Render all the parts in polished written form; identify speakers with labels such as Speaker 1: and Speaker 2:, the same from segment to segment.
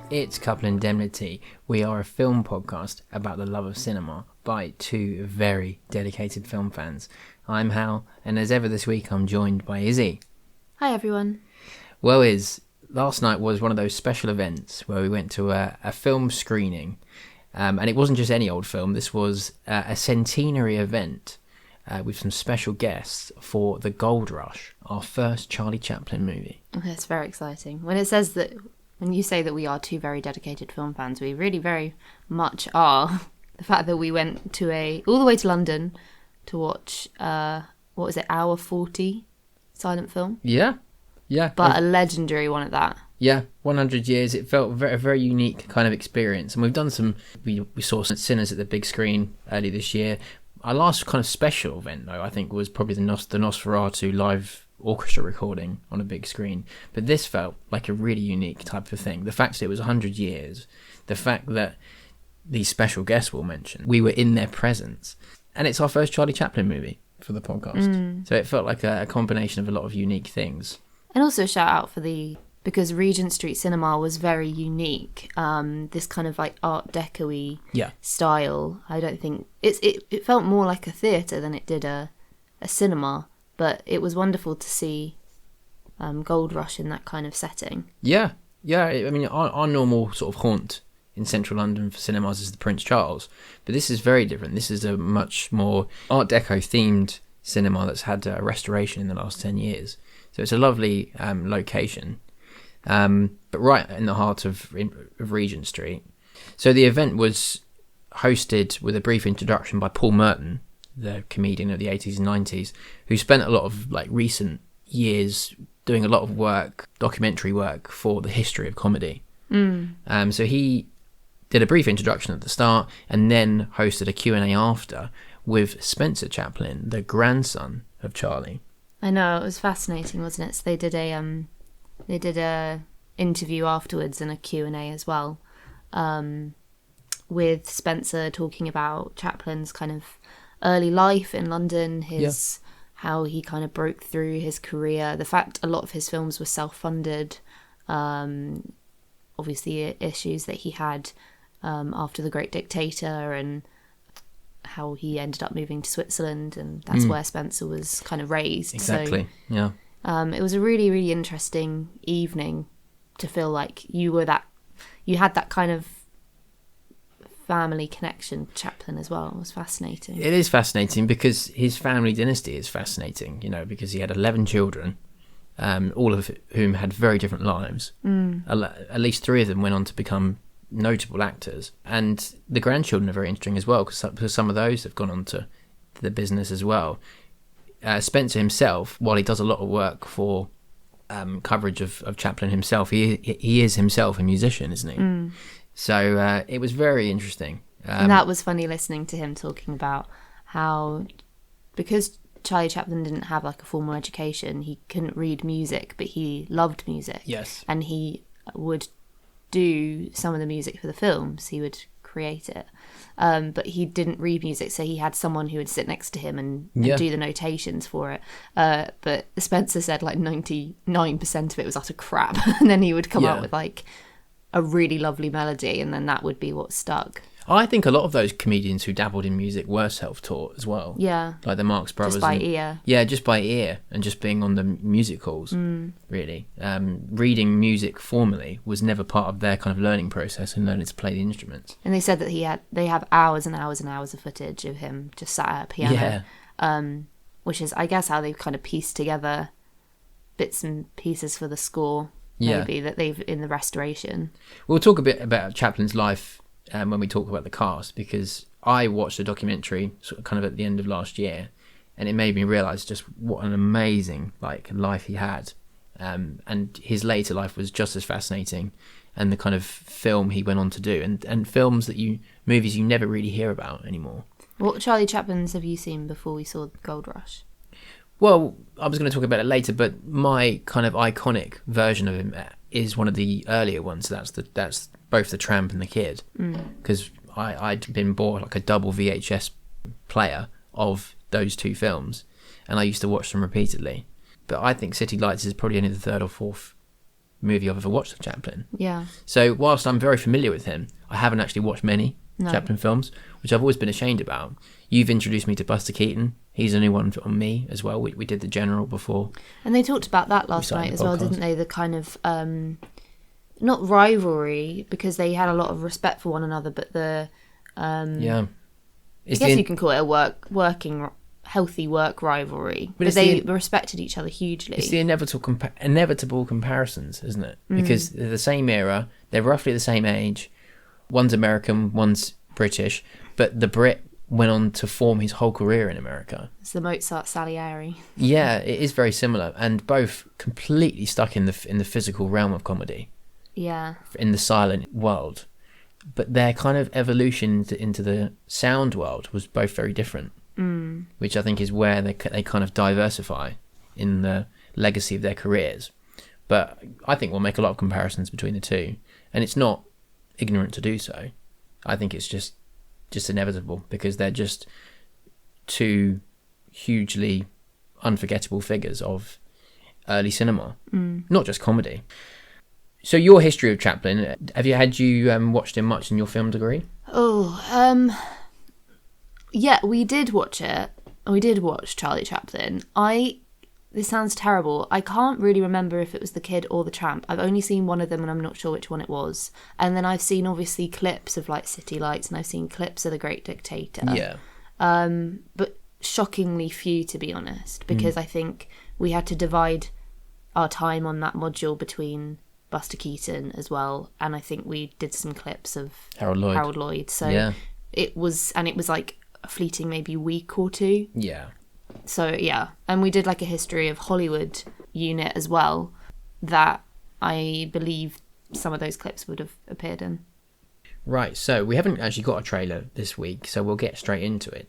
Speaker 1: It's Couple Indemnity. We are a film podcast about the love of cinema by two very dedicated film fans. I'm Hal, and as ever this week I'm joined by Izzy.
Speaker 2: Hi everyone.
Speaker 1: Well, last night was one of those special events where we went to a film screening, and it wasn't just any old film. This was a centenary event with some special guests for The Gold Rush, our first Charlie Chaplin movie.
Speaker 2: It's very exciting. When you say that we are two very dedicated film fans, we really very much are. The fact that we went all the way to London to watch, what was it, hour 40 silent film?
Speaker 1: Yeah.
Speaker 2: But a legendary one at that.
Speaker 1: Yeah, 100 years. It felt a very unique kind of experience. And we've done we saw some Sinners at the big screen early this year. Our last kind of special event, though, I think was probably the Nosferatu live orchestra recording on a big screen. But this felt like a really unique type of thing. The fact that it was 100 years, the fact that these special guests we'll mention, we were in their presence. And it's our first Charlie Chaplin movie for the podcast. So it felt like a combination of a lot of unique things.
Speaker 2: And also a shout out because Regent Street Cinema was very unique. This kind of like Art Deco-y style. I don't think it felt more like a theatre than it did a cinema. But it was wonderful to see Gold Rush in that kind of setting. Yeah.
Speaker 1: I mean, our normal sort of haunt in central London for cinemas is the Prince Charles. But this is very different. This is a much more Art Deco themed cinema that's had a restoration in the last 10 years. So it's a lovely location. But right in the heart of Regent Street. So the event was hosted with a brief introduction by Paul Merton, the comedian of the 80s and 90s, who spent a lot of recent years doing a lot of work, documentary work for the history of comedy. So he did a brief introduction at the start and then hosted a Q&A after with Spencer Chaplin, the grandson of Charlie.
Speaker 2: I know, it was fascinating, wasn't it? So they did a interview afterwards and a Q&A as well, with Spencer talking about Chaplin's kind of early life in London, how he kind of broke through his career, the fact a lot of his films were self-funded, obviously issues that he had after The Great Dictator, and how he ended up moving to Switzerland, and that's where Spencer was kind of raised.
Speaker 1: Exactly.
Speaker 2: So, it was a really, really interesting evening to feel like you had that kind of family connection. Chaplin as well. It was fascinating.
Speaker 1: It is fascinating because his family dynasty is fascinating, because he had 11 children, all of whom had very different lives. At least 3 of them went on to become notable actors, and the grandchildren are very interesting as well because some of those have gone on to the business as well. Spencer himself, while he does a lot of work for coverage of Chaplin himself, he is himself a musician, isn't he? So it was very interesting.
Speaker 2: And that was funny listening to him talking about how, because Charlie Chaplin didn't have a formal education, he couldn't read music, but he loved music.
Speaker 1: Yes.
Speaker 2: And he would do some of the music for the films. He would create it. But he didn't read music, so he had someone who would sit next to him and do the notations for it. But Spencer said 99% of it was utter crap. And then he would come up with a really lovely melody, and then that would be what stuck.
Speaker 1: I think a lot of those comedians who dabbled in music were self-taught as well.
Speaker 2: Yeah.
Speaker 1: Like the Marx Brothers.
Speaker 2: Just by ear.
Speaker 1: Yeah, just by ear and just being on the music halls, really. Reading music formally was never part of their kind of learning process and learning to play the instruments.
Speaker 2: And they said that they have hours and hours and hours of footage of him just sat at a piano. Yeah. Which is, I guess, how they've kind of pieced together bits and pieces for the score, maybe, that they've in the restoration.
Speaker 1: We'll talk a bit about Chaplin's life when we talk about the cast, because I watched a documentary sort of kind of at the end of last year, and it made me realise just what an amazing life he had, and his later life was just as fascinating, and the kind of film he went on to do, and movies you never really hear about anymore.
Speaker 2: What Charlie Chaplins have you seen before we saw Gold Rush?
Speaker 1: Well, I was going to talk about it later, but my kind of iconic version of him is one of the earlier ones. That's both The Tramp and The Kid, because I'd been bought a double VHS player of those two films, and I used to watch them repeatedly. But I think City Lights is probably only the third or fourth movie I've ever watched of Chaplin.
Speaker 2: Yeah.
Speaker 1: So whilst I'm very familiar with him, I haven't actually watched many
Speaker 2: No.
Speaker 1: Chaplin films, which I've always been ashamed about. You've introduced me to Buster Keaton. He's a new one on me as well. We did The General before.
Speaker 2: And they talked about that last night as well, didn't they? The kind of, not rivalry, because they had a lot of respect for one another, but the...
Speaker 1: yeah.
Speaker 2: I guess you can call it a healthy work rivalry. But they respected each other hugely.
Speaker 1: It's the inevitable comparisons, isn't it? Because they're the same era, they're roughly the same age. One's American, one's British, but the Brit went on to form his whole career in America.
Speaker 2: It's the Mozart Salieri.
Speaker 1: Yeah, it is very similar, and both completely stuck in the physical realm of comedy.
Speaker 2: Yeah.
Speaker 1: In the silent world. But their kind of evolution into the sound world was both very different, which I think is where they kind of diversify in the legacy of their careers. But I think we'll make a lot of comparisons between the two, and it's not ignorant to do so. I think it's just inevitable, because they're just two hugely unforgettable figures of early cinema, not just comedy. So your history of Chaplin, have you watched him much in your film degree?
Speaker 2: Yeah, we did watch it. We did watch Charlie Chaplin. This sounds terrible. I can't really remember if it was The Kid or The Tramp. I've only seen one of them and I'm not sure which one it was. And then I've seen obviously clips of like City Lights, and I've seen clips of The Great Dictator.
Speaker 1: Yeah.
Speaker 2: But shockingly few, to be honest, because I think we had to divide our time on that module between Buster Keaton as well, and I think we did some clips of Harold Lloyd. So it was like a fleeting maybe week or two.
Speaker 1: Yeah.
Speaker 2: So yeah, and we did like a history of Hollywood unit as well, that I believe some of those clips would have appeared in. Right,
Speaker 1: so we haven't actually got a trailer this week, so we'll get straight into it.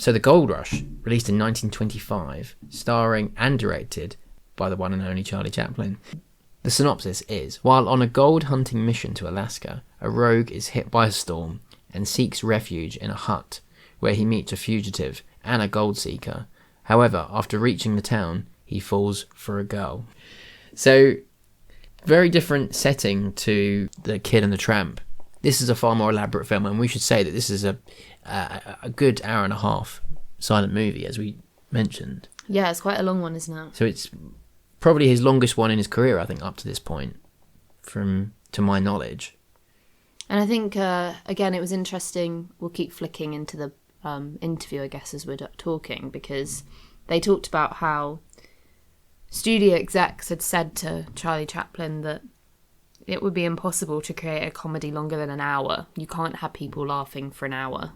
Speaker 1: So The Gold Rush, released in 1925, starring and directed by the one and only Charlie Chaplin. The synopsis is, while on a gold hunting mission to Alaska, a rogue is hit by a storm and seeks refuge in a hut where he meets a fugitive and a gold seeker. However, after reaching the town, he falls for a girl. So, very different setting to The Kid and the Tramp. This is a far more elaborate film, and we should say that this is a good hour and a half silent movie, as we mentioned.
Speaker 2: Yeah, it's quite a long one, isn't it?
Speaker 1: So it's probably his longest one in his career, I think, up to this point, to my knowledge.
Speaker 2: And I think, again, it was interesting. We'll keep flicking into the interview, I guess, as we're talking, because they talked about how studio execs had said to Charlie Chaplin that it would be impossible to create a comedy longer than an hour. You can't have people laughing for an hour.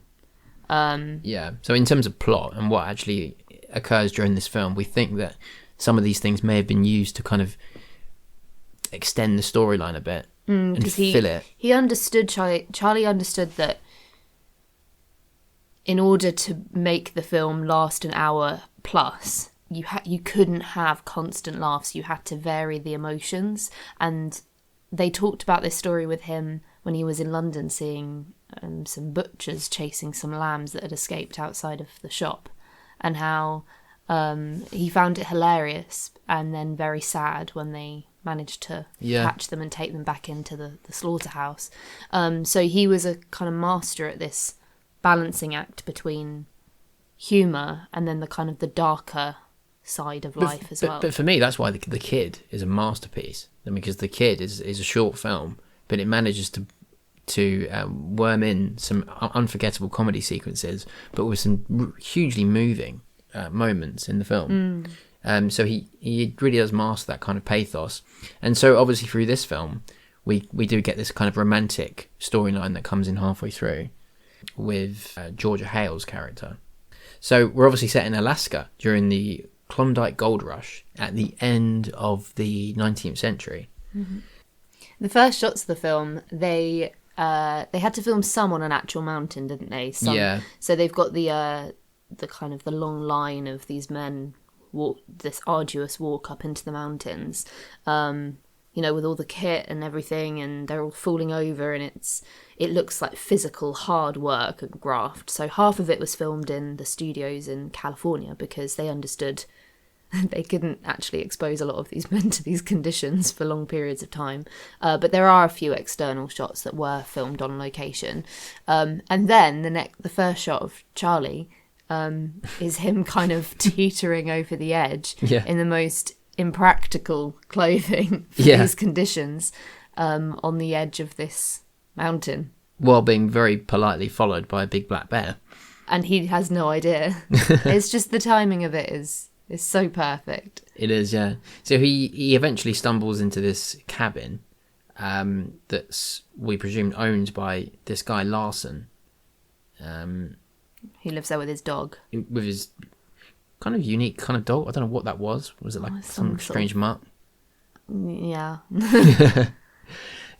Speaker 1: Yeah, so in terms of plot and what actually occurs during this film, we think that some of these things may have been used to kind of extend the storyline a bit and fill it. He
Speaker 2: understood, Charlie understood that in order to make the film last an hour plus, you couldn't have constant laughs. You had to vary the emotions. And they talked about this story with him when he was in London, seeing some butchers chasing some lambs that had escaped outside of the shop, and how he found it hilarious and then very sad when they managed to catch them and take them back into the slaughterhouse. So he was a kind of master at this balancing act between humour and then the kind of the darker side of life as well.
Speaker 1: But for me, that's why the Kid is a masterpiece. I mean, because The Kid is a short film, but it manages to worm in some unforgettable comedy sequences, but with some hugely moving moments in the film. So he really does master that kind of pathos. And so obviously through this film, we do get this kind of romantic storyline that comes in halfway through with Georgia Hale's character. So we're obviously set in Alaska during the Klondike Gold Rush at the end of the 19th century.
Speaker 2: Mm-hmm. The first shots of the film, they had to film some on an actual mountain, didn't they?
Speaker 1: Yeah.
Speaker 2: So they've got the kind of the long line of these men this arduous walk up into the mountains, with all the kit and everything, and they're all falling over, and it looks like physical hard work and graft. So half of it was filmed in the studios in California because they understood they couldn't actually expose a lot of these men to these conditions for long periods of time. But there are a few external shots that were filmed on location. And then the first shot of Charlie is him kind of teetering over the edge in the most impractical clothing for these conditions on the edge of this mountain.
Speaker 1: While being very politely followed by a big black bear.
Speaker 2: And he has no idea. It's just the timing of it is so perfect.
Speaker 1: It is, yeah. So he eventually stumbles into this cabin that's, we presume, owned by this guy Larson.
Speaker 2: He lives there with his dog.
Speaker 1: With his kind of unique kind of dog. I don't know what that was. Was it like some strange mutt?
Speaker 2: Yeah.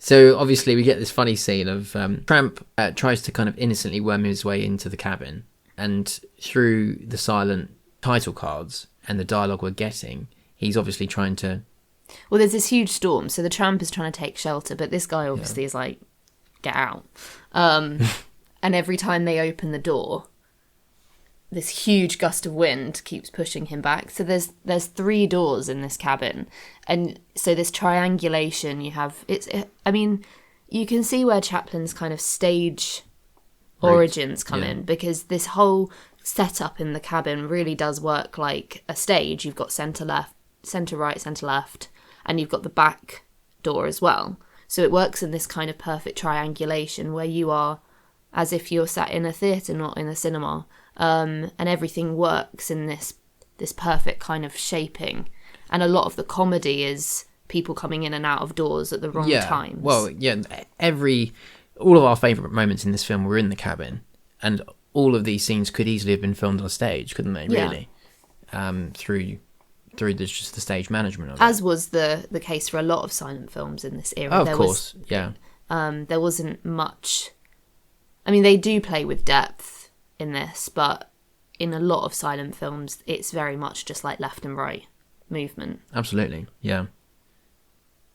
Speaker 1: So obviously we get this funny scene of Tramp tries to kind of innocently worm his way into the cabin, and through the silent title cards and the dialogue we're getting, he's obviously trying to...
Speaker 2: Well, there's this huge storm, so the tramp is trying to take shelter, but this guy obviously is like, get out. And every time they open the door, this huge gust of wind keeps pushing him back. So there's 3 doors in this cabin, and so this triangulation you have. I mean, you can see where Chaplin's kind of stage origins come in, because this whole setup in the cabin really does work like a stage. You've got centre right, centre left, and you've got the back door as well. So it works in this kind of perfect triangulation where you are as if you're sat in a theatre, not in a cinema. And everything works in this perfect kind of shaping. And a lot of the comedy is people coming in and out of doors at the wrong times.
Speaker 1: Well, all of our favourite moments in this film were in the cabin, and all of these scenes could easily have been filmed on a stage, couldn't they, really? Through just the stage management of it.
Speaker 2: As was the case for a lot of silent films in this era.
Speaker 1: Oh, of course, yeah.
Speaker 2: There wasn't much... I mean, they do play with depth in this, but in a lot of silent films, it's very much just like left and right movement.
Speaker 1: Absolutely, yeah.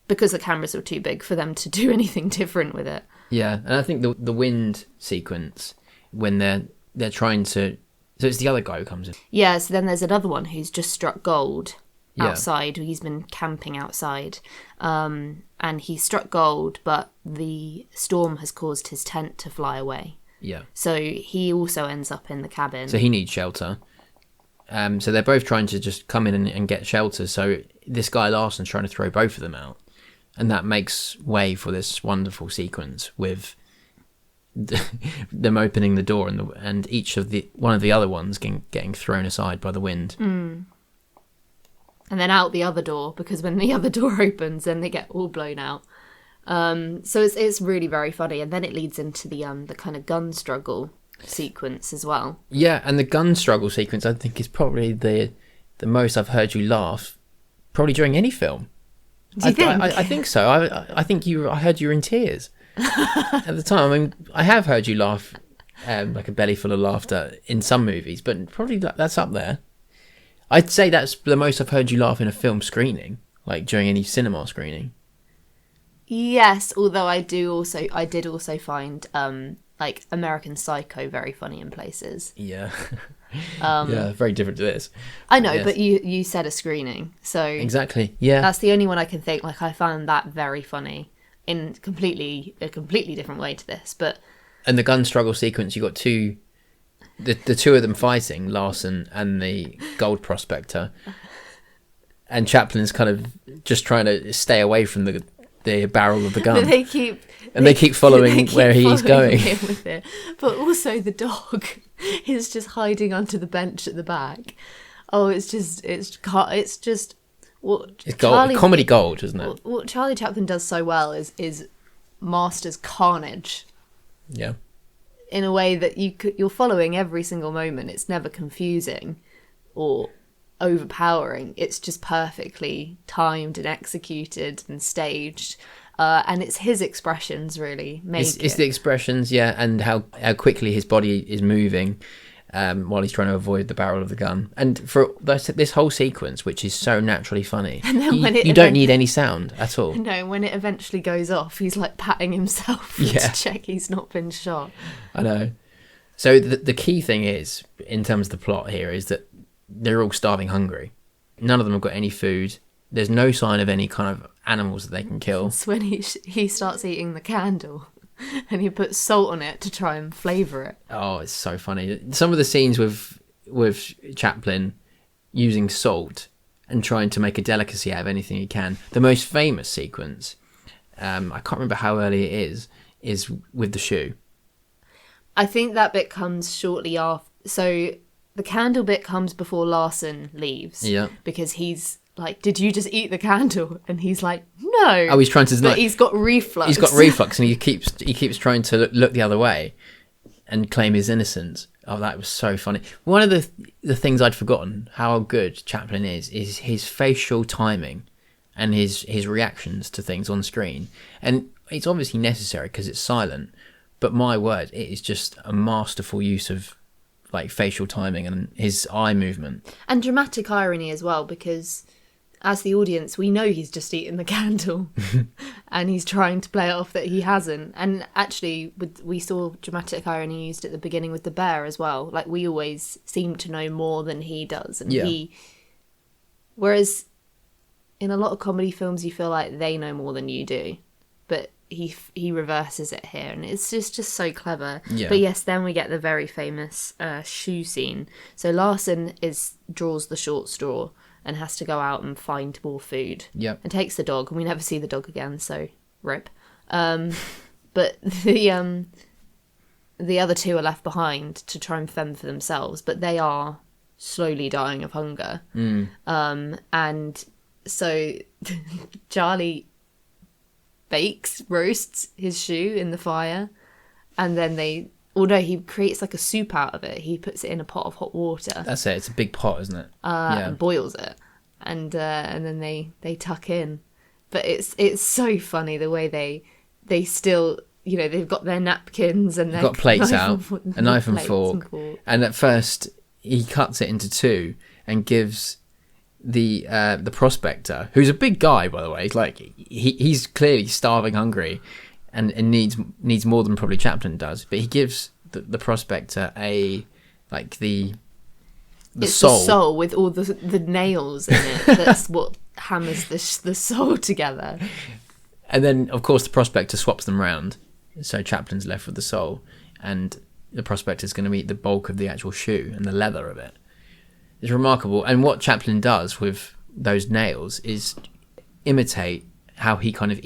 Speaker 2: Because the cameras were too big for them to do anything different with it.
Speaker 1: Yeah, and I think the wind sequence, when they're trying to... So it's the other guy who comes in.
Speaker 2: Yeah, so then there's another one who's just struck gold outside. He's been camping outside. And he struck gold, but the storm has caused his tent to fly away.
Speaker 1: Yeah.
Speaker 2: So he also ends up in the cabin.
Speaker 1: So he needs shelter. So they're both trying to just come in and get shelter. So this guy Larson's trying to throw both of them out. And that makes way for this wonderful sequence with them opening the door and each of one of the other ones getting thrown aside by the wind.
Speaker 2: Mm. And then out the other door, because when the other door opens, then they get all blown out. So it's really very funny, and then it leads into the kind of gun struggle sequence as well. Yeah,
Speaker 1: and the gun struggle sequence I think is probably the most I've heard you laugh probably during any film.
Speaker 2: Do you think?
Speaker 1: I think so. I think I heard you were in tears at the time. I mean, I have heard you laugh like a belly full of laughter in some movies, but probably that's up there. I'd say that's the most I've heard you laugh in a film screening, like during any cinema screening.
Speaker 2: Yes, although I did also find like American Psycho very funny in places.
Speaker 1: Yeah. Yeah, very different to this.
Speaker 2: I know, yes. But you said a screening, so
Speaker 1: exactly. Yeah,
Speaker 2: that's the only one I can think. Like I found that very funny in a completely different way to this. But
Speaker 1: and the gun struggle sequence, you got the two of them fighting, Larson and the gold prospector, and Chaplin's kind of just trying to stay away from the barrel of the gun.
Speaker 2: But they keep
Speaker 1: following where he's going.
Speaker 2: With it. But also the dog is just hiding under the bench at the back. Oh, it's just what
Speaker 1: it's gold, comedy gold, isn't it?
Speaker 2: What Charlie Chaplin does so well is masters carnage.
Speaker 1: Yeah.
Speaker 2: In a way that you're following every single moment. It's never confusing or overpowering. It's just perfectly timed and executed and staged. And it's his expressions really it's
Speaker 1: the expressions, yeah, and how quickly his body is moving while he's trying to avoid the barrel of the gun. And for this whole sequence, which is so naturally funny, and then you don't need any sound at all.
Speaker 2: No, when it eventually goes off, he's like patting himself to check he's not been shot.
Speaker 1: I know. So the key thing is, in terms of the plot here, is that they're all starving hungry. None of them have got any food. There's no sign of any kind of animals that they can kill.
Speaker 2: It's when he starts eating the candle and he puts salt on it to try and flavour it.
Speaker 1: Oh, it's so funny. Some of the scenes with Chaplin using salt and trying to make a delicacy out of anything he can. The most famous sequence, I can't remember how early it is with the shoe.
Speaker 2: I think that bit comes shortly after. So the candle bit comes before Larson leaves.
Speaker 1: Yeah.
Speaker 2: Because he's like, did you just eat the candle? And he's like, no.
Speaker 1: Oh, he's trying to...
Speaker 2: But he's got reflux.
Speaker 1: He's got reflux and he keeps trying to look the other way and claim his innocence. Oh, that was so funny. One of the things I'd forgotten, how good Chaplin is his facial timing and his reactions to things on screen. And it's obviously necessary because it's silent, but my word, it is just a masterful use of like facial timing and his eye movement.
Speaker 2: And dramatic irony as well, because as the audience, we know he's just eaten the candle and he's trying to play it off that he hasn't. And actually, we saw dramatic irony used at the beginning with the bear as well. Like, we always seem to know more than he does. And whereas in a lot of comedy films, you feel like they know more than you do. But he reverses it here, and it's just so clever.
Speaker 1: Yeah.
Speaker 2: But yes, then we get the very famous shoe scene. So Larson draws the short straw and has to go out and find more food.
Speaker 1: Yep.
Speaker 2: And takes the dog, and we never see the dog again, so rip. But the other two are left behind to try and fend for themselves, but they are slowly dying of hunger. And so Charlie roasts his shoe in the fire, and then although he creates like a soup out of it, he puts it in a pot of hot water.
Speaker 1: That's it. It's a big pot, isn't it?
Speaker 2: And boils it, and then they tuck in. But it's so funny the way they still, you know, they've got their napkins and they've got
Speaker 1: plates out, a knife and fork. And at first he cuts it into two and gives the prospector, who's a big guy, by the way, like he's clearly starving, hungry, and needs more than probably Chaplin does, but he gives the prospector the sole
Speaker 2: with all the nails in it. That's what hammers the sole together.
Speaker 1: And then of course the prospector swaps them round, so Chaplin's left with the sole, and the prospector's going to eat the bulk of the actual shoe and the leather of it. It's remarkable. And what Chaplin does with those nails is imitate how he kind of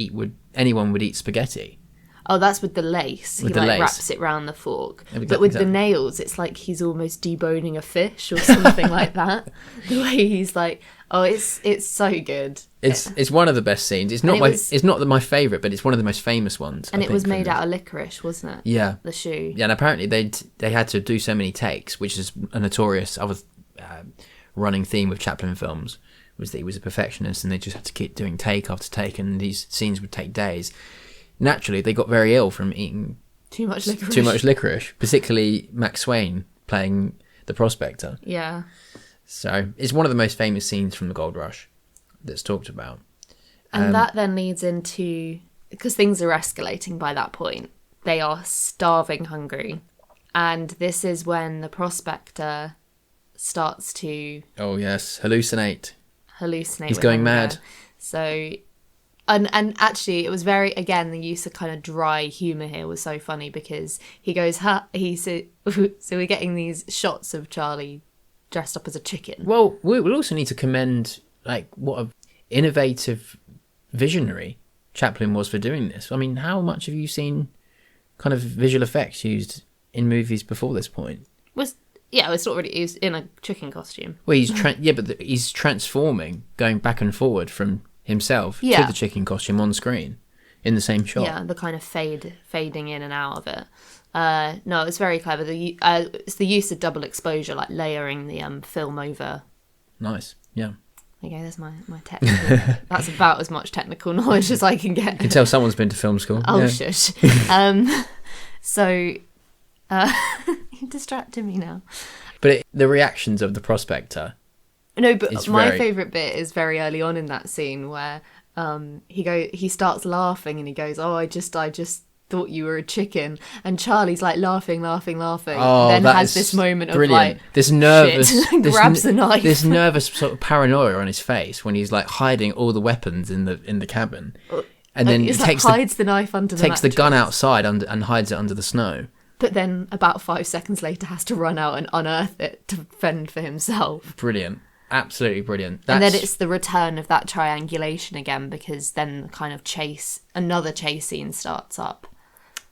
Speaker 1: anyone would eat spaghetti.
Speaker 2: Oh, that's with the lace. He wraps it round the fork. But with the nails, it's like he's almost deboning a fish or something like that. The way he's like, oh, it's so good.
Speaker 1: It's one of the best scenes. It's not my favourite, but it's one of the most famous ones.
Speaker 2: And it was made out of licorice, wasn't it?
Speaker 1: Yeah.
Speaker 2: The shoe.
Speaker 1: Yeah, and apparently they had to do so many takes, which is a notorious other running theme with Chaplin films, was that he was a perfectionist and they just had to keep doing take after take, and these scenes would take days. Naturally, they got very ill from eating
Speaker 2: too much
Speaker 1: licorice, particularly Max Swain playing the prospector.
Speaker 2: Yeah.
Speaker 1: So it's one of the most famous scenes from the Gold Rush that's talked about.
Speaker 2: And that then leads into, because things are escalating by that point, they are starving hungry. And this is when the prospector starts to...
Speaker 1: Oh, yes. Hallucinate.
Speaker 2: He's
Speaker 1: going mad.
Speaker 2: So... And actually, it was very, again, the use of kind of dry humour here was so funny, because he goes, so we're getting these shots of Charlie dressed up as a chicken.
Speaker 1: Well, we'll also need to commend, like, what an innovative visionary Chaplin was for doing this. I mean, how much have you seen kind of visual effects used in movies before this point?
Speaker 2: It's not really used in a chicken costume.
Speaker 1: Well, he's transforming, going back and forward from himself to the chicken costume on screen in the same shot.
Speaker 2: Yeah, the kind of fading in and out of it. No, it's very clever. It's the use of double exposure, like layering the film over.
Speaker 1: Nice, yeah.
Speaker 2: Okay, there's my technical. That's about as much technical knowledge as I can get.
Speaker 1: You can tell someone's been to film school.
Speaker 2: Oh, shush. So, you distracted me now.
Speaker 1: But the reactions of the prospector...
Speaker 2: No, but my favourite bit is very early on in that scene where he starts laughing and he goes, "Oh, I just thought you were a chicken. And Charlie's like laughing,
Speaker 1: Oh,
Speaker 2: then
Speaker 1: that
Speaker 2: has
Speaker 1: is
Speaker 2: this moment
Speaker 1: brilliant.
Speaker 2: of like
Speaker 1: This nervous,
Speaker 2: shit, grabs the knife.
Speaker 1: This nervous sort of paranoia on his face when he's like hiding all the weapons in the cabin, and then
Speaker 2: hides the knife under the
Speaker 1: takes the
Speaker 2: mattress.
Speaker 1: gun outside and hides it under the snow.
Speaker 2: But then about 5 seconds later has to run out and unearth it to fend for himself.
Speaker 1: Brilliant. Absolutely brilliant.
Speaker 2: And then it's the return of that triangulation again, because then the kind of another chase scene starts up.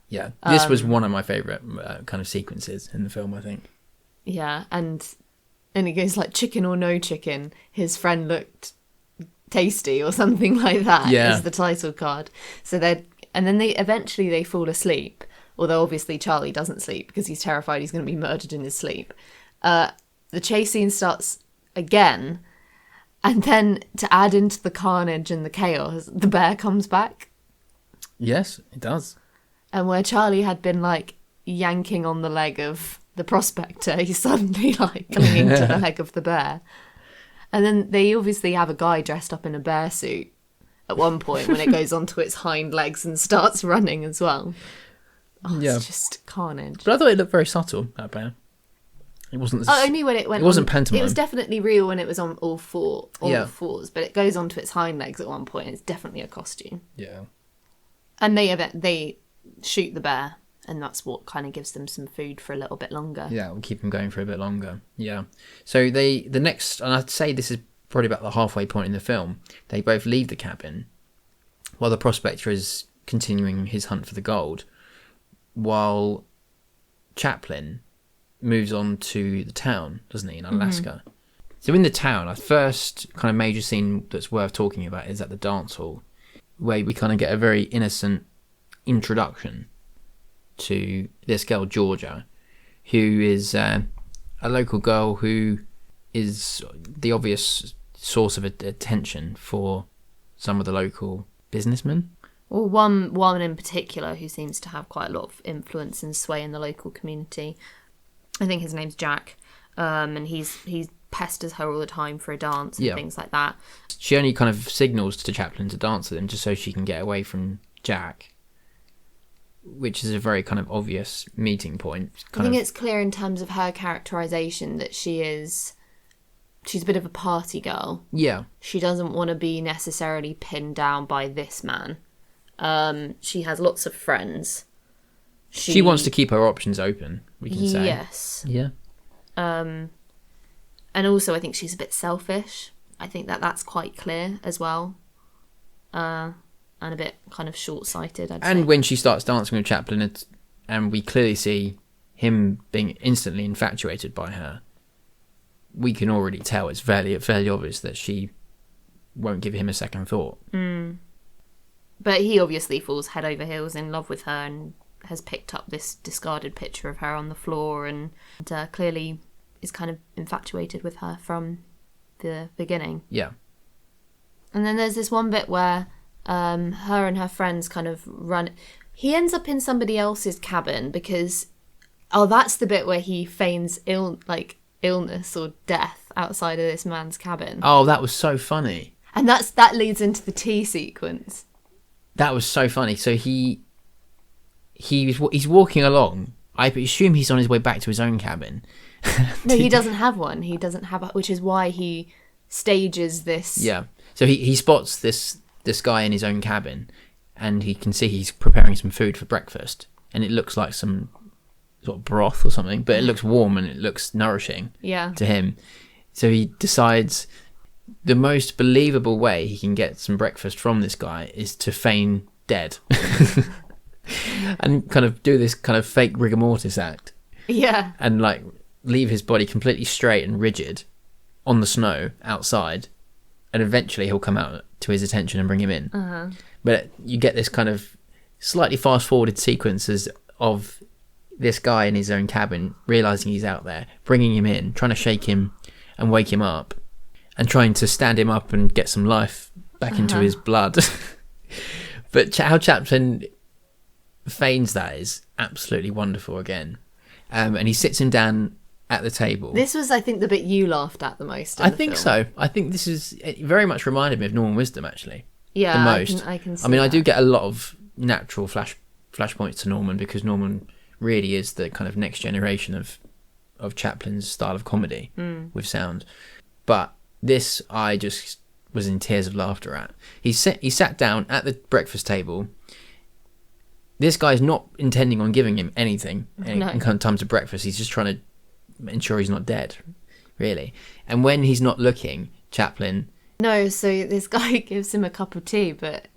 Speaker 1: Yeah, this was one of my favourite kind of sequences in the film, I think.
Speaker 2: Yeah, and it goes like chicken or no chicken. His friend looked tasty or something like that is the title card. So then they eventually fall asleep. Although obviously Charlie doesn't sleep because he's terrified he's going to be murdered in his sleep. The chase scene starts again, and then to add into the carnage and the chaos, the bear comes back.
Speaker 1: Yes, it does.
Speaker 2: And where Charlie had been like yanking on the leg of the prospector, he's suddenly like clinging to the leg of the bear. And then they obviously have a guy dressed up in a bear suit at one point when it goes onto its hind legs and starts running as well. Oh, yeah. It's just carnage.
Speaker 1: But I thought it looked very subtle, that bear. It wasn't.
Speaker 2: Only when it went.
Speaker 1: It wasn't pantomime.
Speaker 2: It was definitely real when it was on all fours. But it goes onto its hind legs at one point. It's definitely a costume.
Speaker 1: Yeah.
Speaker 2: And they shoot the bear, and that's what kind of gives them some food for a little bit longer.
Speaker 1: Yeah, we'll keep them going for a bit longer. Yeah. So the next, and I'd say this is probably about the halfway point in the film. They both leave the cabin, while the prospector is continuing his hunt for the gold, while Chaplin moves on to the town, doesn't he, in Alaska? Mm-hmm. So in the town, our first kind of major scene that's worth talking about is at the dance hall, where we kind of get a very innocent introduction to this girl, Georgia, who is a local girl who is the obvious source of attention for some of the local businessmen.
Speaker 2: Well, one in particular who seems to have quite a lot of influence and sway in the local community. I think his name's Jack, and he pesters her all the time for a dance and things like that.
Speaker 1: She only kind of signals to Chaplin to dance with him just so she can get away from Jack, which is a very kind of obvious meeting point.
Speaker 2: I think it's clear in terms of her characterisation that she's a bit of a party girl. Yeah. She doesn't want to be necessarily pinned down by this man. She has lots of friends.
Speaker 1: She wants to keep her options open, we can say.
Speaker 2: Yes.
Speaker 1: Yeah.
Speaker 2: And also I think she's a bit selfish. I think that's quite clear as well. And a bit kind of short-sighted, I'd say.
Speaker 1: And when she starts dancing with Chaplin, and we clearly see him being instantly infatuated by her, we can already tell it's fairly obvious that she won't give him a second thought.
Speaker 2: Mm. But he obviously falls head over heels in love with her and has picked up this discarded picture of her on the floor and clearly is kind of infatuated with her from the beginning. Yeah. And then there's this one bit where her and her friends kind of run. He ends up in somebody else's cabin because, that's the bit where he feigns illness or death outside of this man's cabin.
Speaker 1: Oh, that was so funny.
Speaker 2: And that leads into the tea sequence.
Speaker 1: That was so funny. So he's walking along. I assume he's on his way back to his own cabin.
Speaker 2: No, he doesn't have one. He doesn't have, which is why he stages this.
Speaker 1: Yeah. So he spots this guy in his own cabin, and he can see he's preparing some food for breakfast, and it looks like some sort of broth or something, but it looks warm and it looks nourishing to him. So he decides the most believable way he can get some breakfast from this guy is to feign dead and kind of do this kind of fake rigor mortis act. Yeah. And like leave his body completely straight and rigid on the snow outside, and eventually he'll come out to his attention and bring him in. Uh-huh. But you get this kind of slightly fast-forwarded sequences of this guy in his own cabin realising he's out there, bringing him in, trying to shake him and wake him up, and trying to stand him up and get some life back into his blood. But how Chaplin feigns that is absolutely wonderful again. And he sits him down at the table.
Speaker 2: This was, I think, the bit you laughed at the most.
Speaker 1: I think so. I think it very much reminded me of Norman Wisdom, actually.
Speaker 2: Yeah,
Speaker 1: the most.
Speaker 2: I can see
Speaker 1: I mean,
Speaker 2: that.
Speaker 1: I do get a lot of natural flashpoints to Norman, because Norman really is the kind of next generation of Chaplin's style of comedy with sound. But this, I just was in tears of laughter at. He sat down at the breakfast table. This guy's not intending on giving him anything in time to breakfast. He's just trying to ensure he's not dead, really. And when he's not looking, Chaplin...
Speaker 2: No, so this guy gives him a cup of tea, but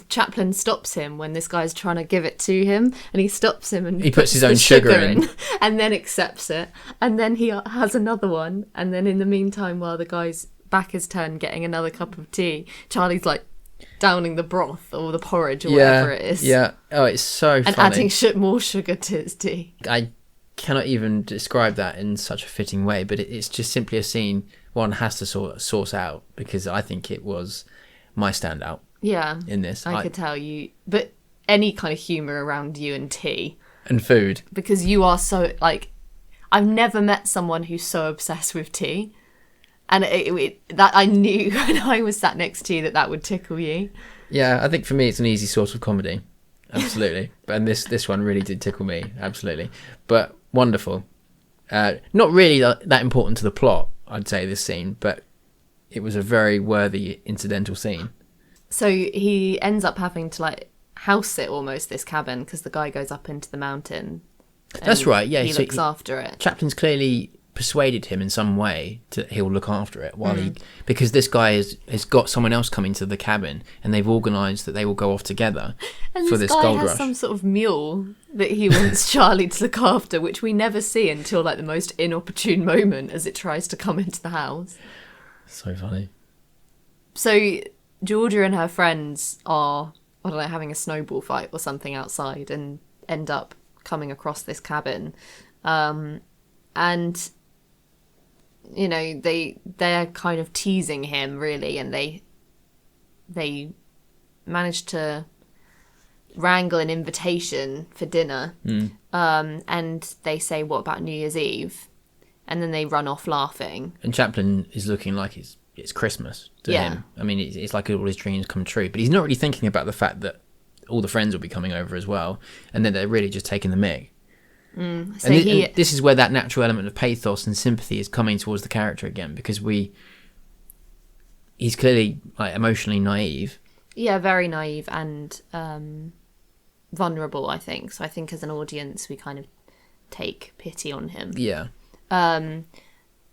Speaker 2: Chaplin stops him when this guy's trying to give it to him, and he stops him and
Speaker 1: he puts his own sugar in
Speaker 2: and then accepts it, and then he has another one, and then in the meantime, while the guy's back his turn getting another cup of tea, Charlie's like downing the broth or the porridge or whatever it is.
Speaker 1: Yeah. Oh, it's so funny.
Speaker 2: And adding more sugar to his tea.
Speaker 1: I cannot even describe that in such a fitting way, but it's just simply a scene one has to source out, because I think it was my standout.
Speaker 2: Yeah.
Speaker 1: In this.
Speaker 2: I could tell you. But any kind of humour around you and tea.
Speaker 1: And food.
Speaker 2: Because you are so, like, I've never met someone who's so obsessed with tea. And that I knew when I was sat next to you that would tickle you.
Speaker 1: Yeah, I think for me it's an easy source of comedy. Absolutely. And this one really did tickle me. Absolutely. But wonderful. Not really that important to the plot, I'd say, this scene. But it was a very worthy incidental scene.
Speaker 2: So he ends up having to, like, house sit almost, this cabin, because the guy goes up into the mountain.
Speaker 1: That's right, yeah.
Speaker 2: He looks after it.
Speaker 1: Chaplin's clearly persuaded him in some way he'll look after it because this guy has got someone else coming to the cabin, and they've organised that they will go off together for this gold rush. And this guy has
Speaker 2: some sort of mule that he wants Charlie to look after, which we never see until, like, the most inopportune moment as it tries to come into the house.
Speaker 1: So funny.
Speaker 2: So Georgia and her friends are, I don't know, having a snowball fight or something outside, and end up coming across this cabin. And, you know, they're kind of teasing him, really, and they manage to wrangle an invitation for dinner. And they say, what about New Year's Eve? And then they run off laughing. And
Speaker 1: Chaplin is looking like it's Christmas to him. I mean, it's like all his dreams come true. But he's not really thinking about the fact that all the friends will be coming over as well, and then they're really just taking the mick.
Speaker 2: So
Speaker 1: and this is where that natural element of pathos and sympathy is coming towards the character again, because he's clearly, like, emotionally naive. Yeah,
Speaker 2: very naive and vulnerable, I think. So I think as an audience we kind of take pity on him.
Speaker 1: Yeah.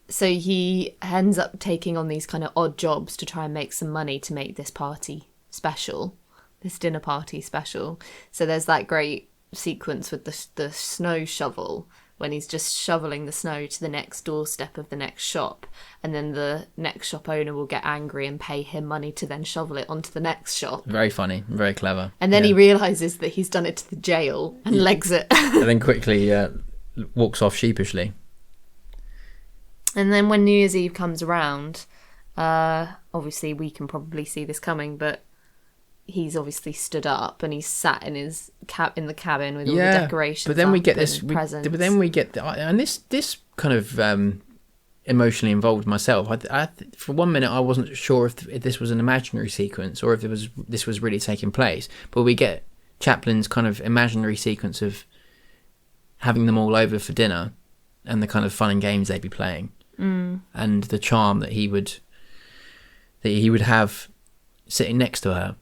Speaker 2: So he ends up taking on these kind of odd jobs to try and make some money to make this party special, this dinner party special. So there's that great sequence with the snow shovel when he's just shoveling the snow to the next doorstep of the next shop, and then the next shop owner will get angry and pay him money to then shovel it onto the next shop.
Speaker 1: Very funny, very clever.
Speaker 2: And then he realises that he's done it to the jail and legs it.
Speaker 1: And then quickly walks off sheepishly.
Speaker 2: And then when New Year's Eve comes around, obviously we can probably see this coming, but he's obviously stood up and he's sat in his in the cabin with all the decorations.
Speaker 1: But then we get this.
Speaker 2: Presents.
Speaker 1: But then we get and this kind of emotionally involved myself. I for one minute I wasn't sure if this was an imaginary sequence or if this was really taking place. But we get Chaplin's kind of imaginary sequence of having them all over for dinner and the kind of fun and games they'd be playing, and the charm that he would have sitting next to her.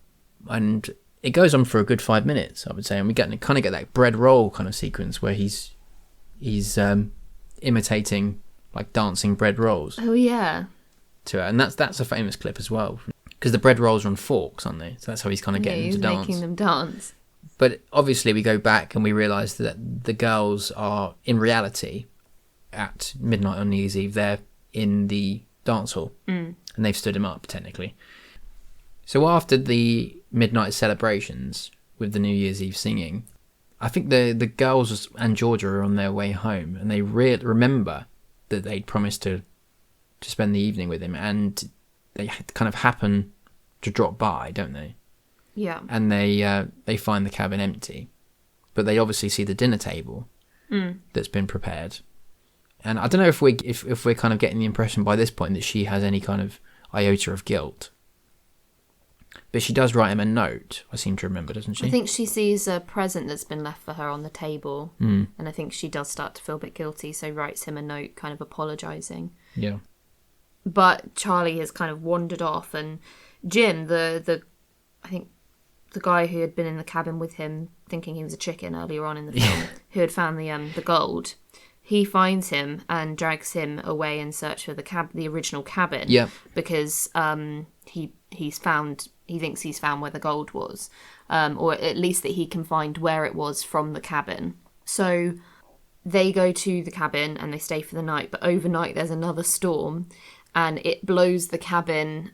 Speaker 1: And it goes on for a good 5 minutes, I would say, and we kind of get that bread roll kind of sequence where he's imitating, like, dancing bread rolls.
Speaker 2: Oh yeah.
Speaker 1: To her, and that's a famous clip as well, because the bread rolls are on forks, aren't they? So that's how he's kind of getting them to dance.
Speaker 2: Making them dance.
Speaker 1: But obviously, we go back and we realise that the girls are in reality at midnight on New Year's Eve. They're in the dance hall, and they've stood him up technically. So after the midnight celebrations with the New Year's Eve singing, I think the girls and Georgia are on their way home, and they remember that they'd promised to spend the evening with him, and they kind of happen to drop by, don't they?
Speaker 2: Yeah.
Speaker 1: And they find the cabin empty, but they obviously see the dinner table that's been prepared. And I don't know if we're kind of getting the impression by this point that she has any kind of iota of guilt But she does write him a note, I seem to remember, doesn't she?
Speaker 2: I think she sees a present that's been left for her on the table. And I think she does start to feel a bit guilty, so writes him a note kind of apologising.
Speaker 1: Yeah.
Speaker 2: But Charlie has kind of wandered off, and Jim, I think the guy who had been in the cabin with him, thinking he was a chicken earlier on in the film, who had found the gold, he finds him and drags him away in search of the original cabin.
Speaker 1: Yeah.
Speaker 2: Because he thinks he's found where the gold was, or at least that he can find where it was from the cabin. So they go to the cabin and they stay for the night, but overnight there's another storm and it blows the cabin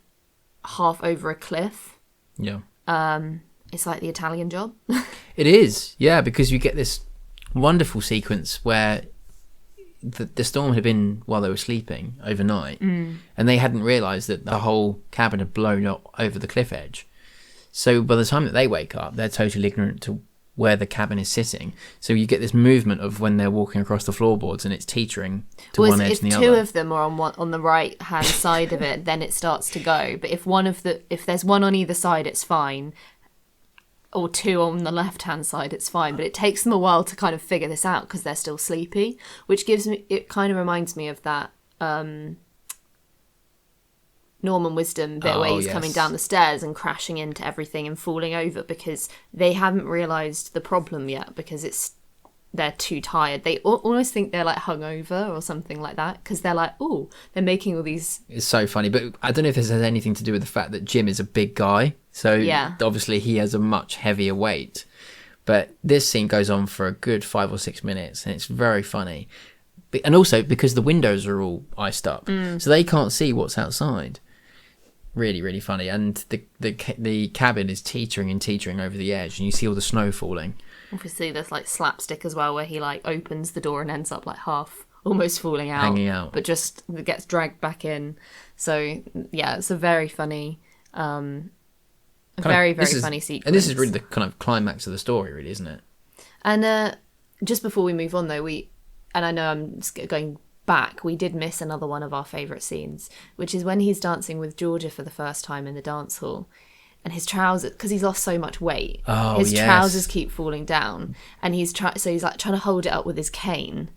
Speaker 2: half over a cliff.
Speaker 1: Yeah.
Speaker 2: It's like the Italian Job.
Speaker 1: It is, yeah, because you get this wonderful sequence where the storm had been while they were sleeping overnight, and they hadn't realised that the whole cabin had blown up over the cliff edge. So by the time that they wake up, they're totally ignorant to where the cabin is sitting. So you get this movement of when they're walking across the floorboards and it's teetering to one edge and the other.
Speaker 2: If two of them are on the right hand side of it, then it starts to go. But if there's one on either side, it's fine. Or two on the left-hand side, it's fine. But it takes them a while to kind of figure this out because they're still sleepy, which it kind of reminds me of that Norman Wisdom bit where he's coming down the stairs and crashing into everything and falling over because they haven't realised the problem yet because they're too tired. They almost think they're like hungover or something like that because they're like, oh, they're making all these...
Speaker 1: It's so funny, but I don't know if this has anything to do with the fact that Jim is a big guy. So obviously he has a much heavier weight. But this scene goes on for a good 5 or 6 minutes and it's very funny. And also because the windows are all iced up, so they can't see what's outside. Really, really funny. And the cabin is teetering and teetering over the edge and you see all the snow falling.
Speaker 2: Obviously there's like slapstick as well where he like opens the door and ends up like half almost falling out.
Speaker 1: Hanging out.
Speaker 2: But just gets dragged back in. So yeah, it's a very funny... very funny sequence.
Speaker 1: And this is really the kind of climax of the story, really, isn't it?
Speaker 2: And just before we move on, though, and I know I'm going back, we did miss another one of our favourite scenes, which is when he's dancing with Georgia for the first time in the dance hall. And his trousers, because he's lost so much weight, his trousers keep falling down. And he's like trying to hold it up with his cane.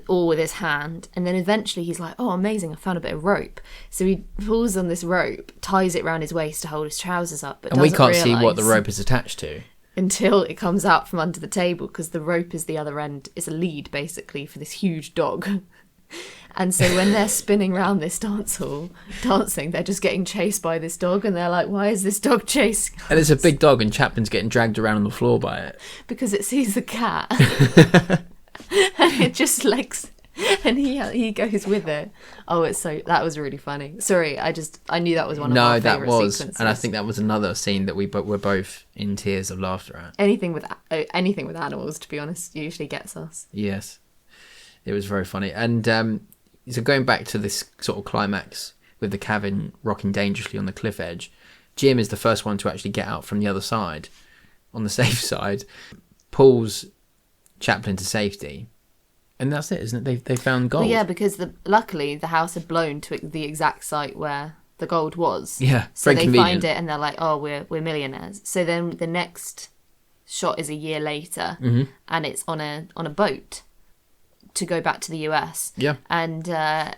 Speaker 2: Or with his hand, and then eventually he's like, oh amazing, I found a bit of rope, so he pulls on this rope, ties it around his waist to hold his trousers up,
Speaker 1: and we can't see what the rope is attached to
Speaker 2: until it comes out from under the table because the rope is the other end, is a lead basically for this huge dog. And so when they're spinning around this dance hall dancing, they're just getting chased by this dog and they're like, why is this dog chasing us?
Speaker 1: And it's a big dog and Chaplin's getting dragged around on the floor by it
Speaker 2: because it sees the cat. And it just and he goes with it. Oh, that was really funny. Sorry, I knew that was one of my favourite sequences.
Speaker 1: And I think that was another scene that we were both in tears of laughter at.
Speaker 2: Anything with animals, to be honest, usually gets us.
Speaker 1: Yes, it was very funny. And so going back to this sort of climax with the cabin rocking dangerously on the cliff edge, Jim is the first one to actually get out from the other side, on the safe side, pulls Chaplin to safety, and that's it, isn't it? They found gold.
Speaker 2: Well, yeah, because luckily the house had blown to the exact site where the gold was.
Speaker 1: Yeah,
Speaker 2: so they find it and they're like, oh, we're millionaires. So then the next shot is a year later, and it's on a boat to go back to the US.
Speaker 1: Yeah,
Speaker 2: and a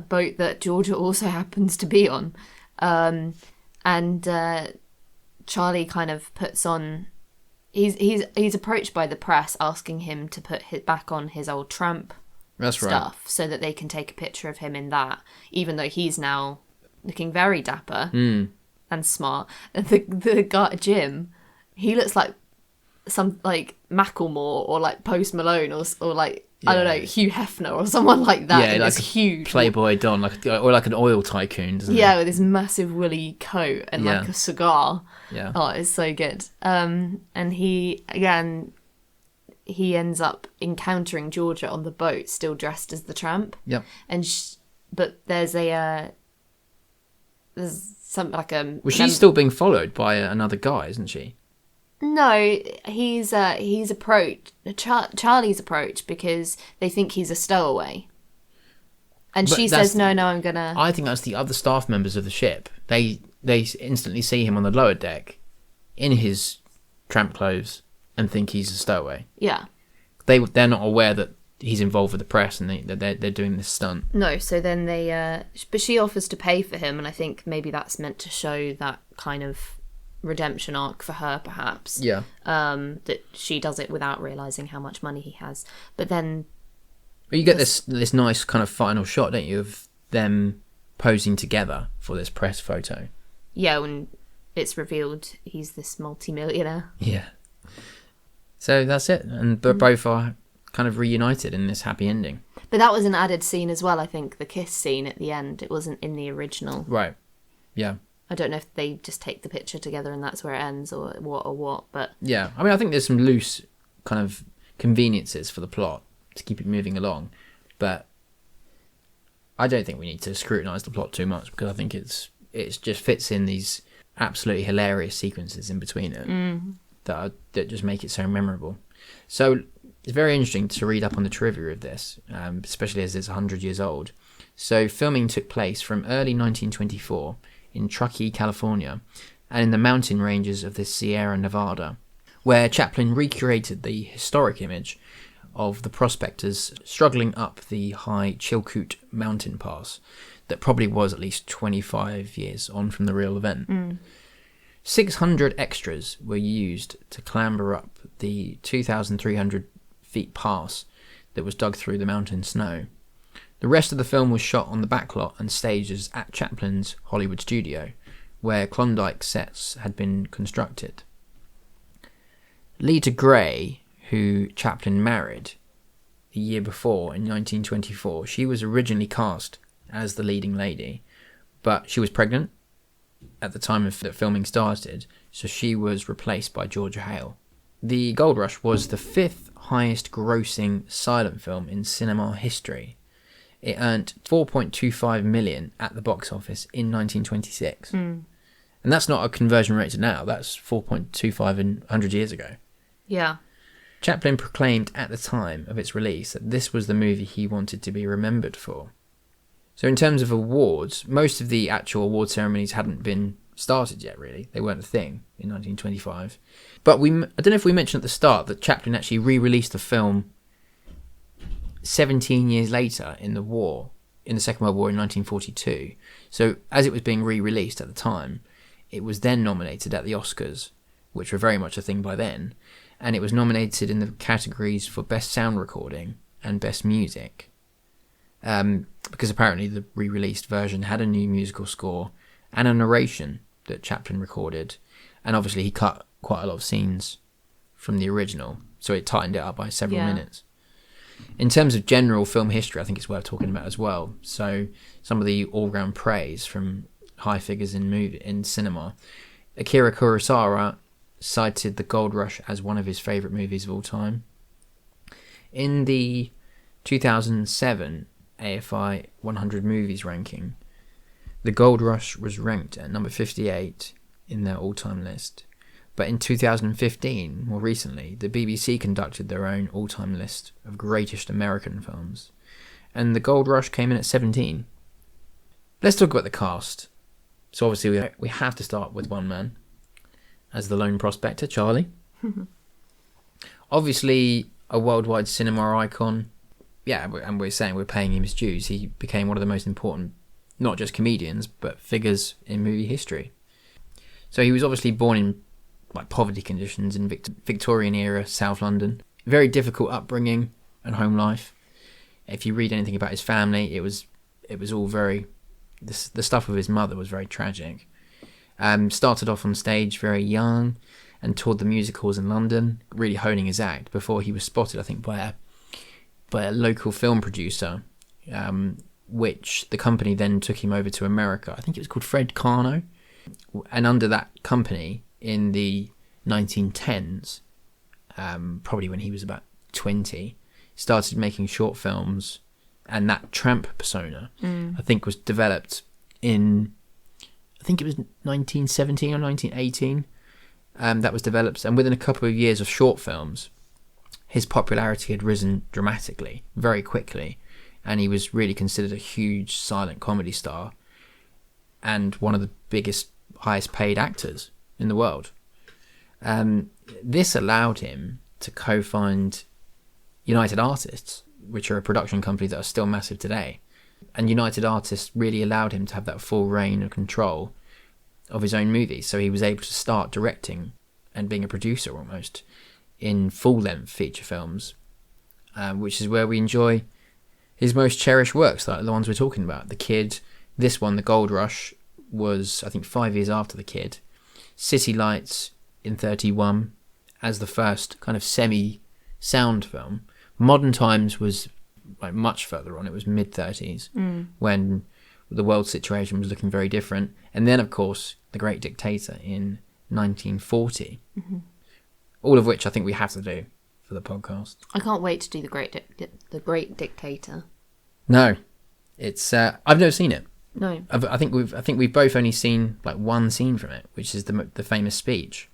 Speaker 2: boat that Georgia also happens to be on, and Charlie kind of puts on. He's approached by the press asking him to put back on his old tramp stuff so that they can take a picture of him in that, even though he's now looking very dapper and smart. And the guy Jim, he looks like some like Macklemore or like Post Malone or like I don't know, Hugh Hefner or someone like that.
Speaker 1: Yeah, like a huge Playboy Don, or like an oil tycoon, doesn't it?
Speaker 2: Yeah, with his massive woolly coat and like a cigar.
Speaker 1: Yeah.
Speaker 2: Oh, it's so good. And he ends up encountering Georgia on the boat, still dressed as the tramp.
Speaker 1: Yep.
Speaker 2: And but there's something like a.
Speaker 1: Well, she's still being followed by another guy, isn't she?
Speaker 2: No, he's approached Charlie's approached because they think he's a stowaway, and she says, "No, I'm gonna."
Speaker 1: I think that's the other staff members of the ship. They they instantly see him on the lower deck in his tramp clothes and think he's a stowaway.
Speaker 2: Yeah.
Speaker 1: They're not aware that he's involved with the press and they're doing this stunt.
Speaker 2: No, so then but she offers to pay for him, and I think maybe that's meant to show that kind of redemption arc for her, perhaps.
Speaker 1: Yeah.
Speaker 2: That she does it without realising how much money he has. But then...
Speaker 1: But you get this nice kind of final shot, don't you, of them posing together for this press photo.
Speaker 2: Yeah, when it's revealed he's this multi-millionaire.
Speaker 1: Yeah. So that's it. And both are kind of reunited in this happy ending.
Speaker 2: But that was an added scene as well, I think, the kiss scene at the end. It wasn't in the original.
Speaker 1: Right. Yeah.
Speaker 2: I don't know if they just take the picture together and that's where it ends or what, but...
Speaker 1: Yeah. I mean, I think there's some loose kind of conveniences for the plot to keep it moving along. But I don't think we need to scrutinise the plot too much because I think it just fits in these absolutely hilarious sequences in between it that just make it so memorable. So it's very interesting to read up on the trivia of this, especially as it's 100 years old. So filming took place from early 1924 in Truckee, California, and in the mountain ranges of the Sierra Nevada, where Chaplin recreated the historic image of the prospectors struggling up the high Chilkoot mountain pass that probably was at least 25 years on from the real event. 600 extras were used to clamber up the 2,300 feet pass that was dug through the mountain snow. The rest of the film was shot on the backlot and stages at Chaplin's Hollywood studio, where Klondike sets had been constructed. Lita Gray, who Chaplin married the year before in 1924, she was originally cast as the leading lady, but she was pregnant at the time of that filming started, so she was replaced by Georgia Hale. The Gold Rush was the 5th highest grossing silent film in cinema history. It earned $4.25 million at the box office in 1926. And that's not a conversion rate to now, that's 4.25 in 100 years ago.
Speaker 2: Yeah.
Speaker 1: Chaplin proclaimed at the time of its release that this was the movie he wanted to be remembered for. So in terms of awards, most of the actual award ceremonies hadn't been started yet, really. They weren't a thing in 1925. But I don't know if we mentioned at the start that Chaplin actually re-released the film 17 years later in the Second World War in 1942. So as it was being re-released at the time, it was then nominated at the Oscars, which were very much a thing by then, and it was nominated in the categories for Best Sound Recording and Best Music. Because apparently the re-released version had a new musical score and a narration that Chaplin recorded, and obviously he cut quite a lot of scenes from the original, so it tightened it up by several minutes. In terms of general film history, I think it's worth talking about as well. So some of the all-round praise from high figures in cinema. Akira Kurosawa cited The Gold Rush as one of his favourite movies of all time. In the 2007 AFI 100 Movies ranking, The Gold Rush was ranked at number 58 in their all-time list. But in 2015, more recently, the BBC conducted their own all-time list of greatest American films, and The Gold Rush came in at 17. Let's talk about the cast. So obviously we have to start with one man, as the lone prospector, Charlie. Obviously a worldwide cinema icon. Yeah, and we're saying we're paying him his dues. He became one of the most important, not just comedians, but figures in movie history. So he was obviously born in poverty conditions in Victorian era South London. Very difficult upbringing and home life. If you read anything about his family, it was all very... The stuff with his mother was very tragic. Started off on stage very young and toured the music halls in London, really honing his act before he was spotted, I think, by a local film producer, which the company then took him over to America. I think it was called Fred Carno. And under that company, in the 1910s, probably when he was about 20, started making short films, and that tramp persona, I think, was developed in, I think it was 1917 or 1918, that was developed, and within a couple of years of short films, his popularity had risen dramatically, very quickly, and he was really considered a huge silent comedy star, and one of the biggest highest paid actors in the world. This allowed him to co-found United Artists, which are a production company that are still massive today. And United Artists really allowed him to have that full reign and control of his own movies. So he was able to start directing and being a producer almost in full-length feature films, which is where we enjoy his most cherished works, like the ones we're talking about. The Kid, this one, The Gold Rush, was, I think, 5 years after The Kid. City Lights in 1931 as the first kind of semi-sound film. Modern Times was like much further on. It was mid-30s when the world situation was looking very different. And then, of course, The Great Dictator in 1940. All of which I think we have to do for the podcast.
Speaker 2: I can't wait to do The Great Dictator.
Speaker 1: No, it's I've never seen it.
Speaker 2: No,
Speaker 1: I think we've both only seen like one scene from it, which is the famous speech.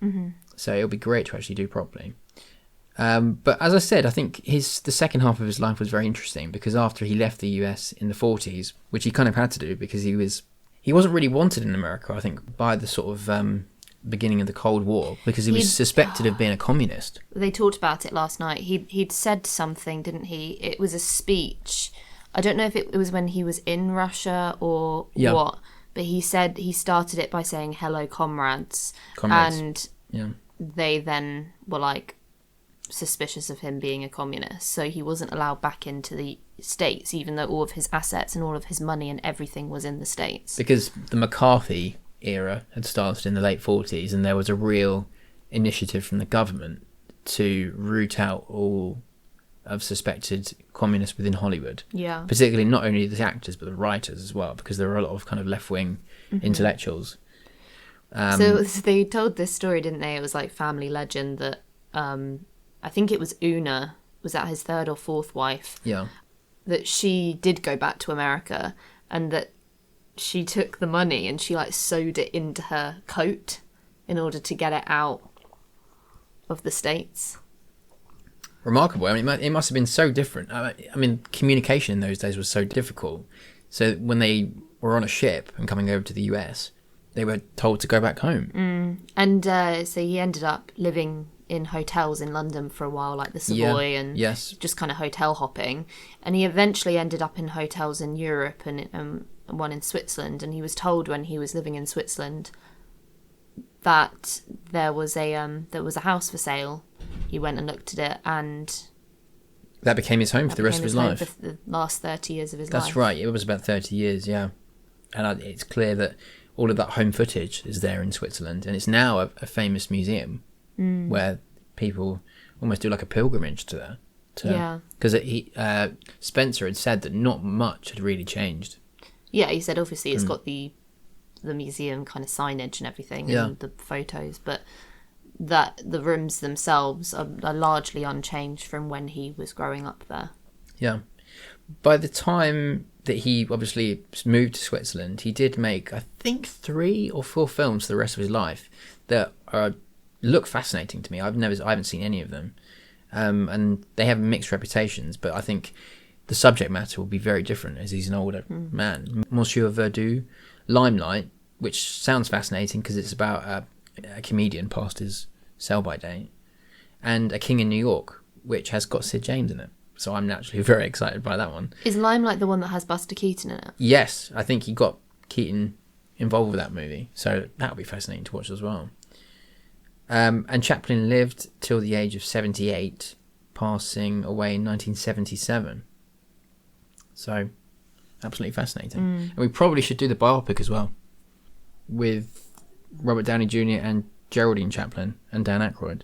Speaker 1: So it'll be great to actually do properly. But as I said, I think the second half of his life was very interesting, because after he left the US in the 40s, which he kind of had to do because he wasn't really wanted in America, I think, by the sort of beginning of the Cold War, because he was suspected of being a communist.
Speaker 2: They talked about it last night. He'd said something, didn't he? It was a speech. I don't know if it was when he was in Russia or what, but he said he started it by saying, "Hello, comrades." And they then were like suspicious of him being a communist, so he wasn't allowed back into the States, even though all of his assets and all of his money and everything was in the States. Because
Speaker 1: the McCarthy era had started in the late 40s, and there was a real initiative from the government to root out all of suspected communists within Hollywood.
Speaker 2: Yeah.
Speaker 1: Particularly not only the actors but the writers as well, because there were a lot of kind of left-wing intellectuals.
Speaker 2: So they told this story, didn't they? It was like family legend that I think it was Una, was that his third or fourth wife?
Speaker 1: Yeah.
Speaker 2: That she did go back to America, and that she took the money and she like sewed it into her coat in order to get it out of the States.
Speaker 1: Remarkable. I mean, it must have been so different. I mean, communication in those days was so difficult. So when they were on a ship and coming over to the US, they were told to go back home.
Speaker 2: And so he ended up living in hotels in London for a while, like the Savoy, and just kind of hotel hopping. And he eventually ended up in hotels in Europe and one in Switzerland. And he was told when he was living in Switzerland that there was a house for sale. He went and looked at it, and
Speaker 1: that became his home for the rest of his life.
Speaker 2: For the last 30 years of his
Speaker 1: life.
Speaker 2: life.
Speaker 1: That's right. It was about 30 years, yeah. And it's clear that all of that home footage is there in Switzerland, and it's now a famous museum where people almost do like a pilgrimage to there. Because Spencer had said that not much had really changed.
Speaker 2: Yeah, he said obviously it's got the museum kind of signage and everything, and the photos, but that the rooms themselves are largely unchanged from when he was growing up there. Yeah.
Speaker 1: By the time that he obviously moved to Switzerland, he did make, I think, 3 or 4 films for the rest of his life that look fascinating to me. I haven't seen any of them, and they have mixed reputations. But I think the subject matter will be very different as he's an older man. Monsieur Verdoux, Limelight, which sounds fascinating because it's about a comedian past his sell-by date, and A King in New York, which has got Sid James in it. So I'm naturally very excited by that one.
Speaker 2: Is Limelight the one that has Buster Keaton in it?
Speaker 1: Yes, I think he got Keaton involved with that movie, so that'll be fascinating to watch as well. And Chaplin lived till the age of 78, passing away in 1977. So, absolutely fascinating. And we probably should do the biopic as well, with Robert Downey Jr. and Geraldine Chaplin and Dan Aykroyd.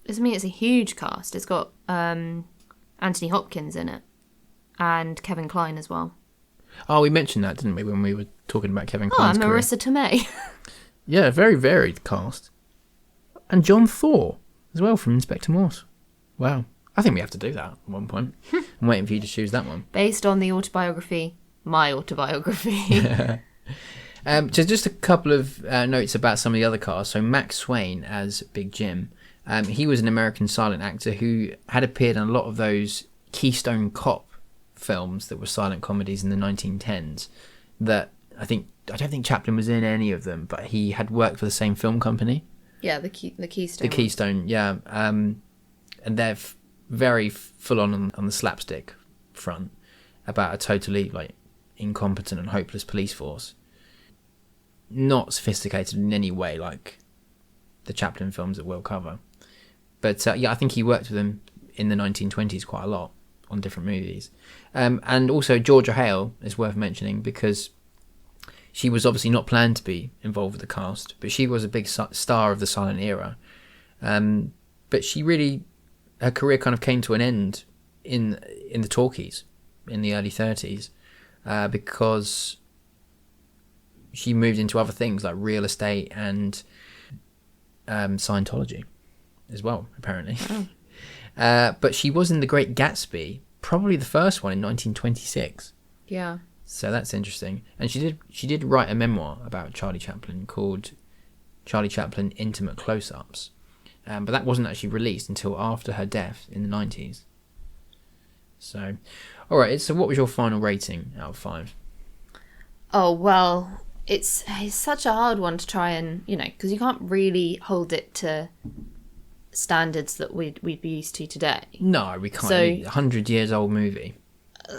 Speaker 2: It's a huge cast. It's got Anthony Hopkins in it, and Kevin Kline as well.
Speaker 1: Oh, we mentioned that, didn't we, when we were talking about Kevin Kline's career?
Speaker 2: Marissa Tomei.
Speaker 1: Yeah, very varied cast. And John Thor as well from Inspector Morse. Wow. I think we have to do that at one point. I'm waiting for you to choose that one.
Speaker 2: Based on the autobiography, my autobiography.
Speaker 1: So just a couple of notes about some of the other cast. So Max Swain as Big Jim. He was an American silent actor who had appeared in a lot of those Keystone Cop films that were silent comedies in the 1910s that I don't think Chaplin was in any of them, but he had worked for the same film company.
Speaker 2: Yeah, the Keystone.
Speaker 1: The Keystone, yeah. And they're very full on the slapstick front about a totally like incompetent and hopeless police force. Not sophisticated in any way like the Chaplin films that we'll cover. But I think he worked with them in the 1920s quite a lot on different movies. And also Georgia Hale is worth mentioning because she was obviously not planned to be involved with the cast, but she was a big star of the silent era. But her career kind of came to an end in the talkies in the early 30s because she moved into other things like real estate and Scientology as well, apparently. Oh. But she was in The Great Gatsby, probably the first one in 1926.
Speaker 2: Yeah.
Speaker 1: So that's interesting. And she did write a memoir about Charlie Chaplin called Charlie Chaplin Intimate Close-Ups. But that wasn't actually released until after her death in the 90s. So, all right. So what was your final rating out of 5?
Speaker 2: Oh, well, it's such a hard one to try and, because you can't really hold it to standards that we'd be used to today. No, we can't. So, 100 years old movie.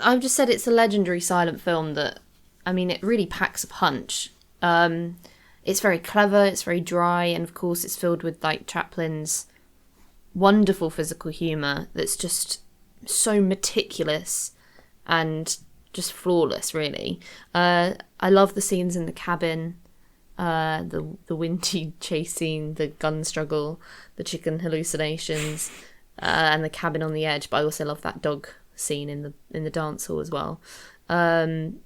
Speaker 2: I've just said it's a legendary silent film that, it really packs a punch. It's very clever, it's very dry, and of course it's filled with like Chaplin's wonderful physical humour that's just so meticulous and just flawless, really. I love the scenes in the cabin, the windy chase scene, the gun struggle, the chicken hallucinations, and the cabin on the edge. But I also love that dog scene in the dance hall as well. And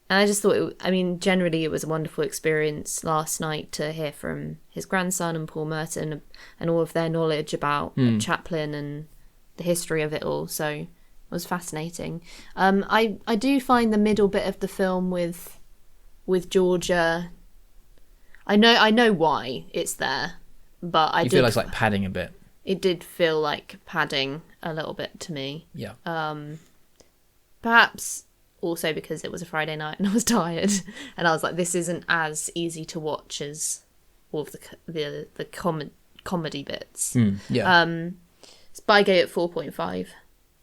Speaker 2: I just thought, generally it was a wonderful experience last night to hear from his grandson and Paul Merton and all of their knowledge about Chaplin and the history of it all. So it was fascinating. I do find the middle bit of the film with Georgia, I know why it's there, but I
Speaker 1: feel like padding a bit.
Speaker 2: It did feel like padding a little bit to me.
Speaker 1: Yeah.
Speaker 2: Perhaps also because it was a Friday night and I was tired, and I was like, this isn't as easy to watch as all of the comedy bits.
Speaker 1: Yeah.
Speaker 2: But I gave it 4.5.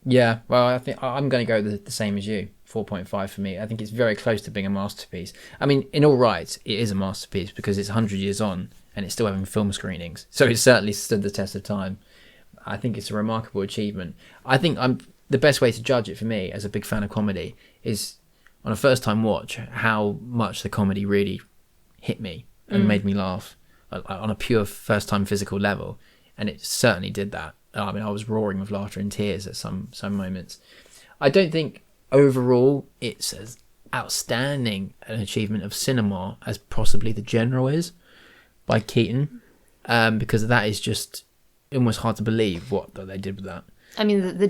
Speaker 1: Yeah, well, I think I'm going to go the same as you. 4.5 for me. I think it's very close to being a masterpiece. In all right, it is a masterpiece because it's 100 years on and it's still having film screenings. So it certainly stood the test of time. I think it's a remarkable achievement. I think the best way to judge it for me, as a big fan of comedy, is on a first-time watch, how much the comedy really hit me and made me laugh on a pure first-time physical level. And it certainly did that. I was roaring with laughter and tears at some moments. I don't think overall it's as outstanding an achievement of cinema as possibly The General is by Keaton, because that is just almost hard to believe what they did with that.
Speaker 2: The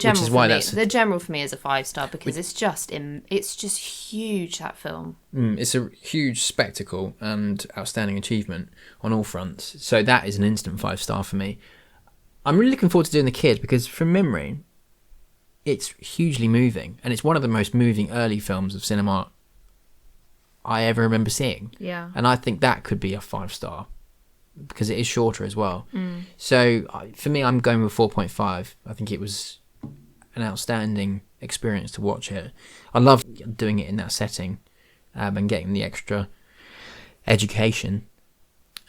Speaker 2: General for me is a 5-star because it's just huge, that film.
Speaker 1: It's a huge spectacle and outstanding achievement on all fronts. So that is an instant 5-star for me. I'm really looking forward to doing The Kid because from memory, it's hugely moving, and it's one of the most moving early films of cinema I ever remember seeing.
Speaker 2: Yeah.
Speaker 1: And I think that could be a 5-star because it is shorter as well. So for me, I'm going with 4.5. I think it was an outstanding experience to watch it. I love doing it in that setting and getting the extra education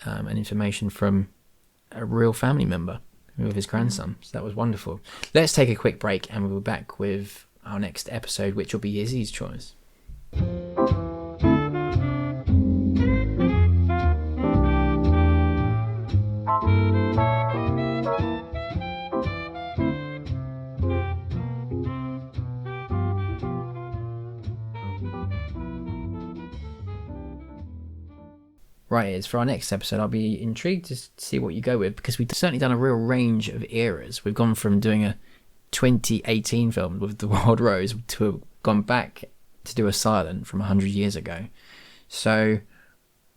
Speaker 1: and information from a real family member with his grandson. So that was wonderful. Let's take a quick break and we'll be back with our next episode, which will be Izzy's choice. Right, it's for our next episode. I'll be intrigued to see what you go with because we've certainly done a real range of eras. We've gone from doing a 2018 film with The Wild Rose to have gone back to do a silent from 100 years ago. So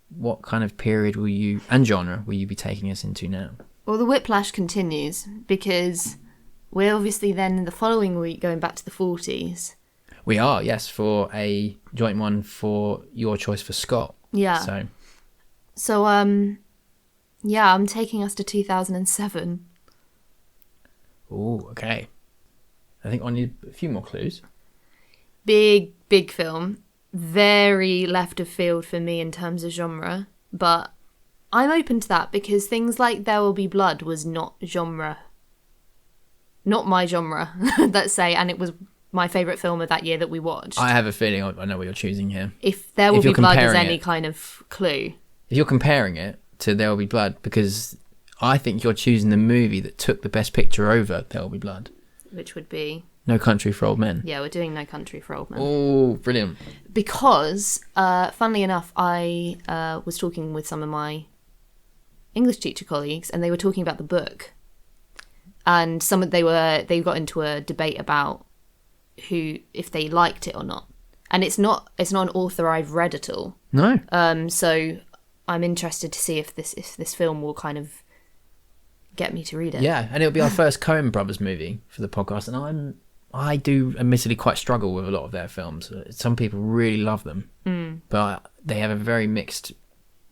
Speaker 1: what kind of period and genre will you be taking us into now?
Speaker 2: Well, the whiplash continues because we're obviously then in the following week going back to the 40s.
Speaker 1: We are, yes, for a joint one for your choice for Scott.
Speaker 2: Yeah. So, yeah, I'm taking us to 2007.
Speaker 1: Oh, okay. I think I need a few more clues.
Speaker 2: Big film. Very left of field for me in terms of genre. But I'm open to that because things like There Will Be Blood was not genre. Not my genre, let's say. And it was my favourite film of that year that we watched.
Speaker 1: I have a feeling I know what you're choosing here.
Speaker 2: If There Will Be Blood is any kind of clue.
Speaker 1: If you're comparing it to There Will Be Blood, because I think you're choosing the movie that took the best picture over There Will Be Blood.
Speaker 2: Which would be...
Speaker 1: No Country for Old Men.
Speaker 2: Yeah, we're doing No Country for Old Men.
Speaker 1: Oh, brilliant.
Speaker 2: Because, funnily enough, I was talking with some of my English teacher colleagues and they were talking about the book. And they got into a debate about if they liked it or not. And it's not an author I've read at all.
Speaker 1: No.
Speaker 2: So I'm interested to see if this film will kind of get me to read it.
Speaker 1: Yeah, and it'll be our first Coen Brothers movie for the podcast, and I do admittedly quite struggle with a lot of their films. Some people really love them, but they have a very mixed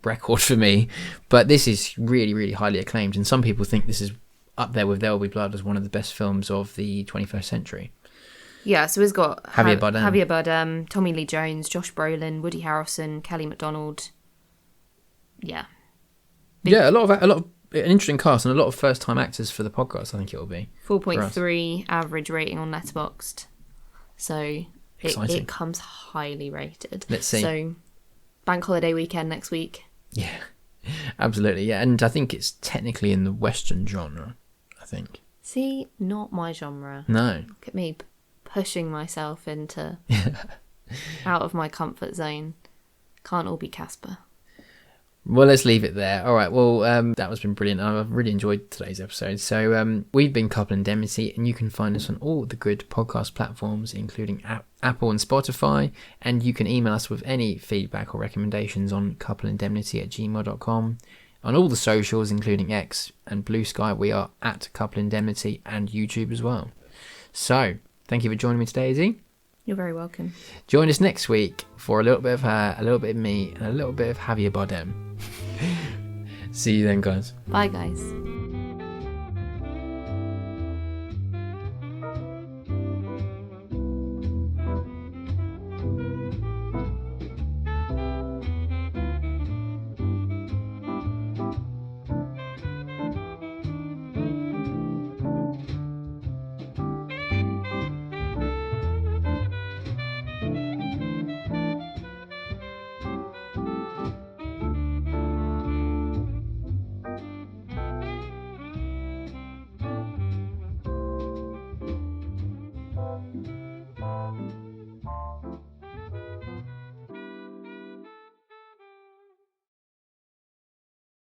Speaker 1: record for me. But this is really, really highly acclaimed, and some people think this is up there with There Will Be Blood as one of the best films of the 21st century.
Speaker 2: Yeah, so it's got
Speaker 1: Javier
Speaker 2: Bardem, Tommy Lee Jones, Josh Brolin, Woody Harrelson, Kelly MacDonald. Yeah.
Speaker 1: Yeah, a lot of an interesting cast and a lot of first-time actors for the podcast. I think it'll be
Speaker 2: 4.3 average rating on Letterboxd, so it comes highly rated.
Speaker 1: Let's see.
Speaker 2: So, bank holiday weekend next week.
Speaker 1: Yeah, absolutely. Yeah, and I think it's technically in the Western genre. I think.
Speaker 2: See, not my genre.
Speaker 1: No.
Speaker 2: Look at me pushing myself into out of my comfort zone. Can't all be Casper.
Speaker 1: Well, let's leave it there. All right. Well, that has been brilliant. I've really enjoyed today's episode. So we've been Couple Indemnity, and you can find us on all the good podcast platforms, including Apple and Spotify. And you can email us with any feedback or recommendations on coupleindemnity@gmail.com. On all the socials, including X and Blue Sky, we are at Couple Indemnity, and YouTube as well. So thank you for joining me today, Izzy.
Speaker 2: You're very welcome.
Speaker 1: Join us next week for a little bit of her, a little bit of me, and a little bit of Javier Bardem. See you then, guys.
Speaker 2: Bye, guys.